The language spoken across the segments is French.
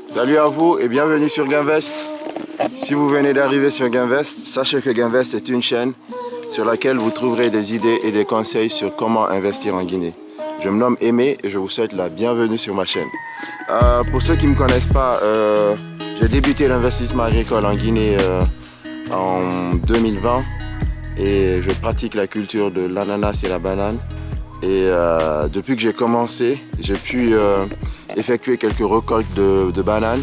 Salut à vous et bienvenue sur Gainvest. Si vous venez d'arriver sur Gainvest, sachez que Gainvest est une chaîne sur laquelle vous trouverez des idées et des conseils sur comment investir en Guinée. Je me nomme Aimé et je vous souhaite la bienvenue sur ma chaîne. Pour ceux qui ne me connaissent pas, j'ai débuté l'investissement agricole en Guinée en 2020 et je pratique la culture de l'ananas et la banane. Et depuis que j'ai commencé, j'ai pu effectuer quelques récoltes de bananes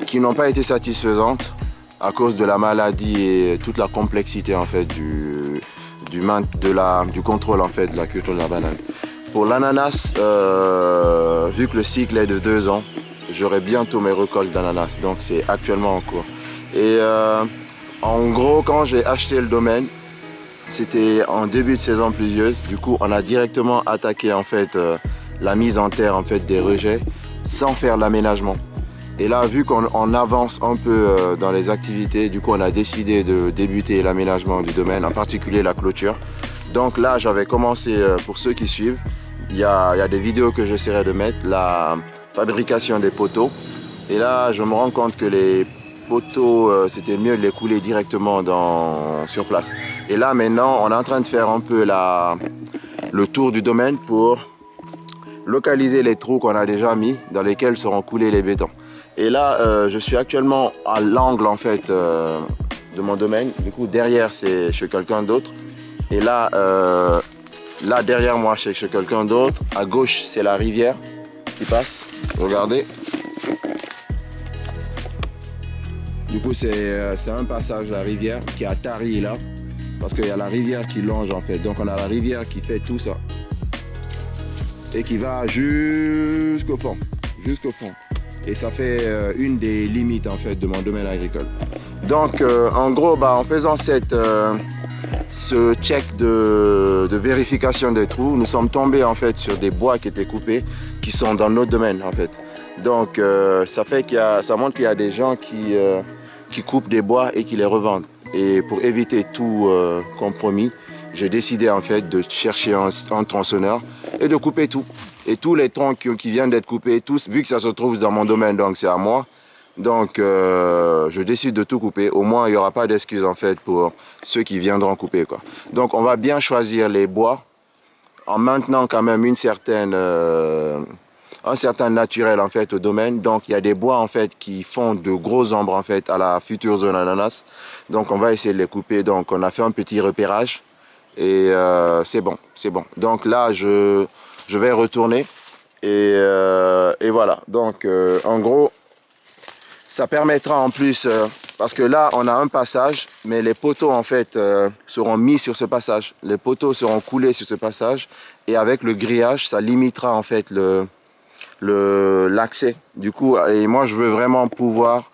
qui n'ont pas été satisfaisantes à cause de la maladie et toute la complexité en fait du contrôle en fait de la culture de la banane. Pour l'ananas, vu que le cycle est de 2 ans, j'aurai bientôt mes récoltes d'ananas, donc c'est actuellement en cours. Et en gros, quand j'ai acheté le domaine, c'était en début de saison pluvieuse. Du coup, on a directement attaqué en fait la mise en terre en fait des rejets sans faire l'aménagement. Et là, vu qu'on avance un peu dans les activités, du coup, on a décidé de débuter l'aménagement du domaine, en particulier la clôture. Donc là, j'avais commencé, pour ceux qui suivent, il y a des vidéos que j'essaierai de mettre, la fabrication des poteaux. Et là, je me rends compte que les poteaux, c'était mieux de les couler directement sur place. Et là, maintenant, on est en train de faire un peu le tour du domaine pour localiser les trous qu'on a déjà mis, dans lesquels seront coulés les bétons. Et là, je suis actuellement à l'angle en fait de mon domaine. Du coup, derrière, c'est chez quelqu'un d'autre. Et là, là derrière moi, c'est chez quelqu'un d'autre. À gauche, c'est la rivière qui passe. Regardez. Du coup, c'est un passage de la rivière qui a tari là. Parce qu'il y a la rivière qui longe en fait. Donc, on a la rivière qui fait tout ça. Et qui va jusqu'au fond. Jusqu'au fond. Et ça fait une des limites en fait de mon domaine agricole. Donc en gros, en faisant ce check de vérification des trous, nous sommes tombés en fait sur des bois qui étaient coupés, qui sont dans notre domaine en fait. Donc ça montre qu'il y a des gens qui coupent des bois et qui les revendent. Et pour éviter tout compromis, j'ai décidé en fait de chercher un tronçonneur et de couper tout. Et tous les troncs qui viennent d'être coupés, tous, vu que ça se trouve dans mon domaine, donc c'est à moi. Donc je décide de tout couper. Au moins, il n'y aura pas d'excuses en fait pour ceux qui viendront couper, quoi. Donc on va bien choisir les bois en maintenant quand même un certain naturel en fait au domaine. Donc il y a des bois en fait qui font de gros ombres en fait à la future zone ananas. Donc on va essayer de les couper. Donc on a fait un petit repérage et c'est bon, c'est bon. Donc là je vais retourner et voilà. Donc en gros, ça permettra en plus, parce que là on a un passage, mais les poteaux en fait seront mis sur ce passage. Les poteaux seront coulés sur ce passage et avec le grillage, ça limitera en fait l'accès. Du coup, et moi je veux vraiment pouvoir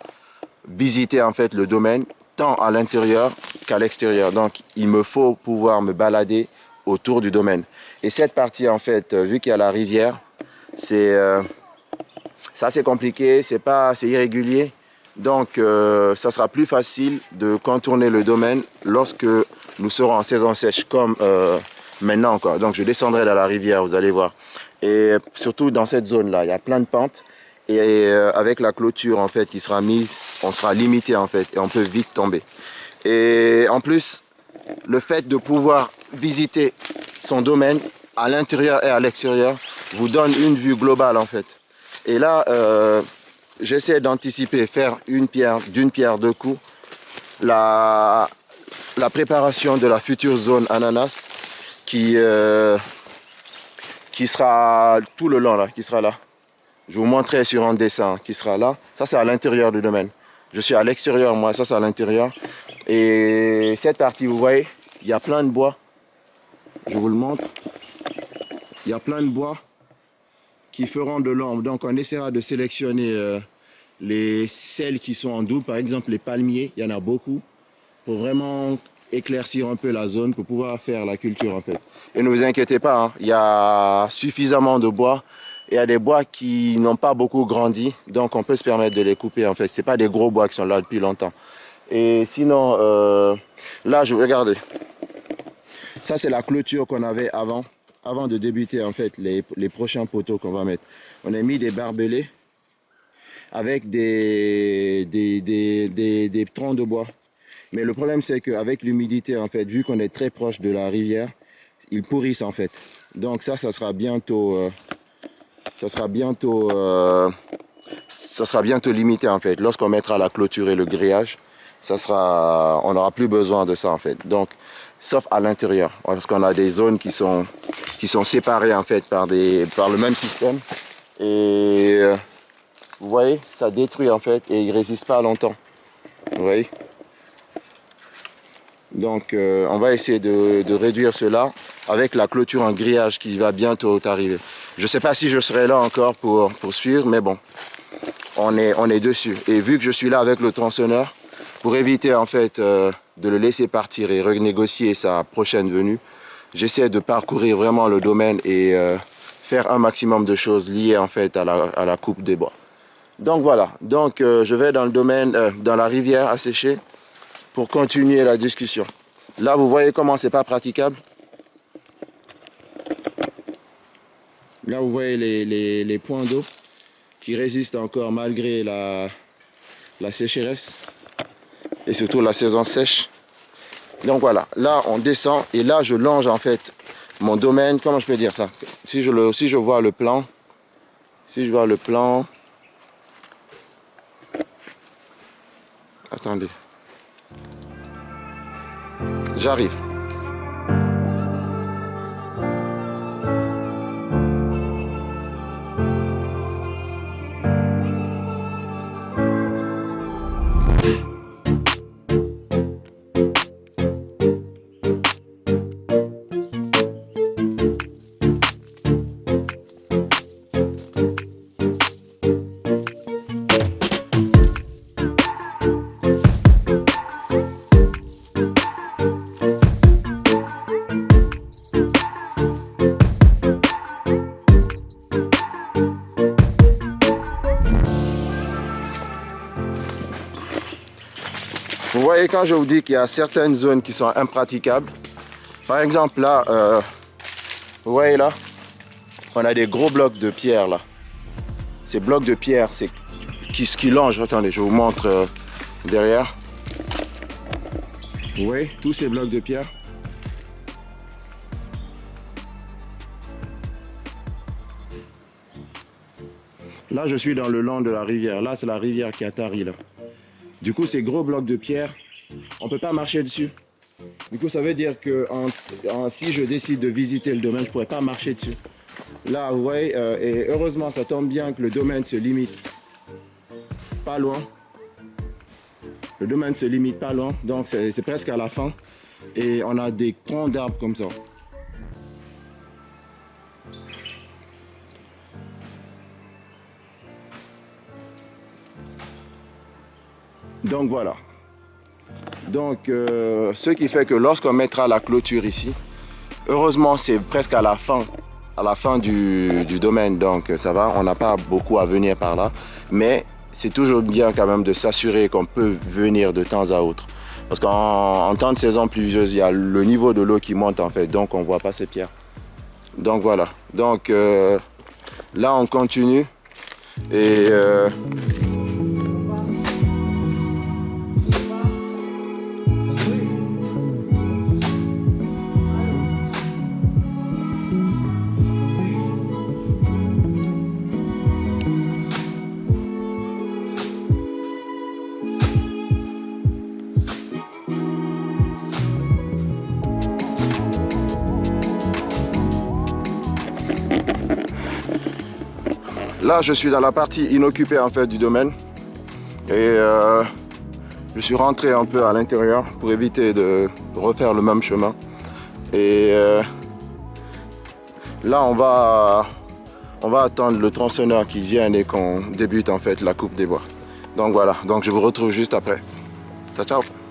visiter en fait le domaine tant à l'intérieur qu'à l'extérieur. Donc il me faut pouvoir me balader autour du domaine. Et cette partie en fait, vu qu'il y a la rivière, c'est assez compliqué, c'est irrégulier. Donc ça sera plus facile de contourner le domaine lorsque nous serons en saison sèche comme maintenant, quoi. Donc je descendrai dans la rivière, vous allez voir. Et surtout dans cette zone là, il y a plein de pentes. Et avec la clôture en fait qui sera mise, on sera limité en fait et on peut vite tomber. Et en plus, le fait de pouvoir visiter son domaine à l'intérieur et à l'extérieur vous donne une vue globale en fait. Et là, j'essaie d'anticiper, faire d'une pierre deux coups, la préparation de la future zone ananas qui sera tout le long là, qui sera là. Je vous montrerai sur un dessin qui sera là. Ça, c'est à l'intérieur du domaine. Je suis à l'extérieur, moi, ça, c'est à l'intérieur. Et cette partie, vous voyez, il y a plein de bois. Je vous le montre. Il y a plein de bois qui feront de l'ombre. Donc, on essaiera de sélectionner celles qui sont en double. Par exemple, les palmiers, il y en a beaucoup. Pour vraiment éclaircir un peu la zone, pour pouvoir faire la culture, en fait. Et ne vous inquiétez pas, hein, il y a suffisamment de bois. Il y a des bois qui n'ont pas beaucoup grandi, donc on peut se permettre de les couper en fait. Ce n'est pas des gros bois qui sont là depuis longtemps. Et sinon, là, je regardez. Ça, c'est la clôture qu'on avait avant de débuter en fait les prochains poteaux qu'on va mettre. On a mis des barbelés avec des troncs de bois. Mais le problème, c'est qu'avec l'humidité, en fait, vu qu'on est très proche de la rivière, ils pourrissent en fait. Donc ça sera bientôt limité en fait. Lorsqu'on mettra la clôture et le grillage, on n'aura plus besoin de ça en fait. Donc, sauf à l'intérieur, parce qu'on a des zones qui sont séparées en fait par le même système. Et vous voyez, ça détruit en fait et il ne résiste pas longtemps. Vous voyez. Donc on va essayer de réduire cela avec la clôture en grillage qui va bientôt arriver. Je ne sais pas si je serai là encore pour suivre, mais bon, on est dessus. Et vu que je suis là avec le tronçonneur, pour éviter en fait de le laisser partir et renégocier sa prochaine venue, j'essaie de parcourir vraiment le domaine et faire un maximum de choses liées en fait à la coupe des bois. Donc voilà, je vais dans le domaine, dans la rivière asséchée pour continuer la discussion. Là, vous voyez comment c'est pas praticable. Là, vous voyez les points d'eau qui résistent encore malgré la sécheresse et surtout la saison sèche. Donc voilà, là on descend et là je longe en fait mon domaine. Comment je peux dire ça? Si je vois le plan, attendez, j'arrive. Vous voyez, quand je vous dis qu'il y a certaines zones qui sont impraticables, par exemple là, vous voyez là, on a des gros blocs de pierre là. Ces blocs de pierre, c'est qui longent. Attendez, je vous montre derrière. Vous voyez, tous ces blocs de pierre. Là, je suis dans le long de la rivière. Là, c'est la rivière qui atterrit là. Du coup, ces gros blocs de pierre, on ne peut pas marcher dessus. Du coup, ça veut dire que si je décide de visiter le domaine, je ne pourrais pas marcher dessus. Là, vous voyez, et heureusement, ça tombe bien que le domaine se limite pas loin. Le domaine se limite pas loin, donc c'est presque à la fin. Et on a des troncs d'arbres comme ça. Donc voilà. Donc ce qui fait que lorsqu'on mettra la clôture ici, heureusement c'est presque à la fin du domaine, donc ça va, on n'a pas beaucoup à venir par là, mais c'est toujours bien quand même de s'assurer qu'on peut venir de temps à autre. Parce qu'en temps de saison pluvieuse, il y a le niveau de l'eau qui monte en fait, donc on ne voit pas ces pierres. Donc voilà, donc là on continue et là, je suis dans la partie inoccupée en fait du domaine et je suis rentré un peu à l'intérieur pour éviter de refaire le même chemin. Et là, on va attendre le tronçonneur qui vienne et qu'on débute en fait la coupe des bois. Donc voilà, donc je vous retrouve juste après. Ciao, ciao.